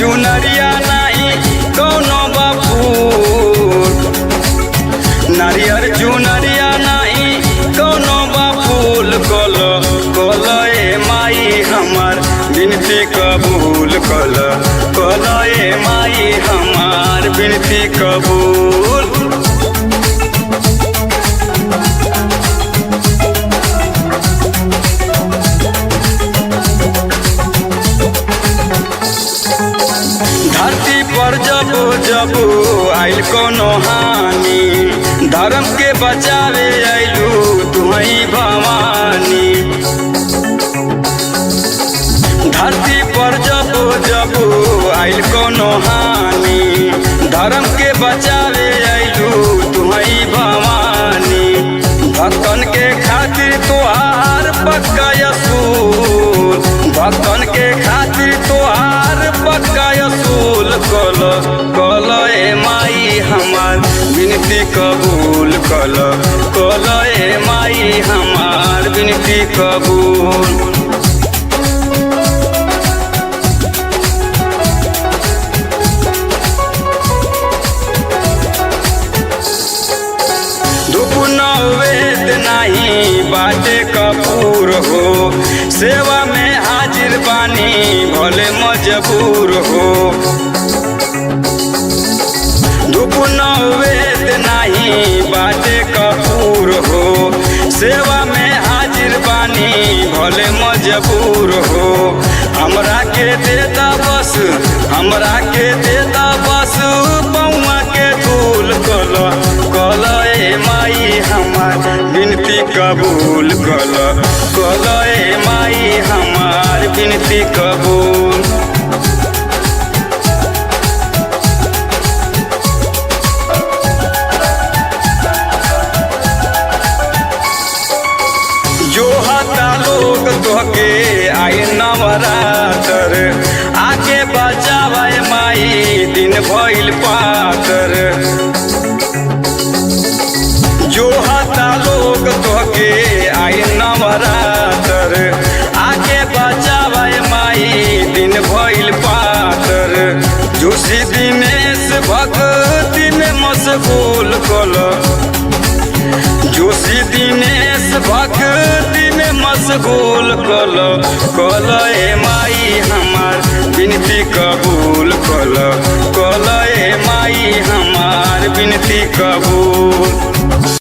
चुनरिया नहीं कौनो बापूर, नारियर चुनरिया नहीं कौनो बापूल। कल कल ए माई हमार बिनती कबूल, कल कल ए माई हमार बिनती कबूल। धरती पर जब जब आइल कोनो हानि, धर्म के बचावे आइलू तुहई भवानी। धरती पर जब जब आइल कोनो हानि, धर्म के बचावे आइलू तुहई भवानी। भक्तन के खातिर तोहार पक्का असूल, भक्तन के खातिर तोहार पक्का असूल। कल कल ए माई हमार बिनती कबूल, कल कल ए माई हमार बिनती कबूल। धूप नवेद नहीं बाटे कपूर हो, सेवा में हाजिर बानी भले मजबूर हो। धूप नवेद नहीं बाटे कपूर हो, सेवा में हाजिर बानी भले मजबूर हो। हमरा के देता बस, हमरा के देता बस पौआ के धूल। कल कल ए माई हमार बिनती कबूल, कल कल ए माई हमार बिनती कबूल। जो हता लोग तोहके आई नवरातर, आके बचावे माई दिन भइल पातर। जो हता लोग तोहके आई नवरातर, आके बचावे माई दिन भइल पातर। जोशी दिनेश भक्ति में मशगूल, कल जोशी दिनेश भक्ति में मशगूल। कल कल ए माई हमार बिनती कबूल, कल कल ए माई हमार बिनती कबूल।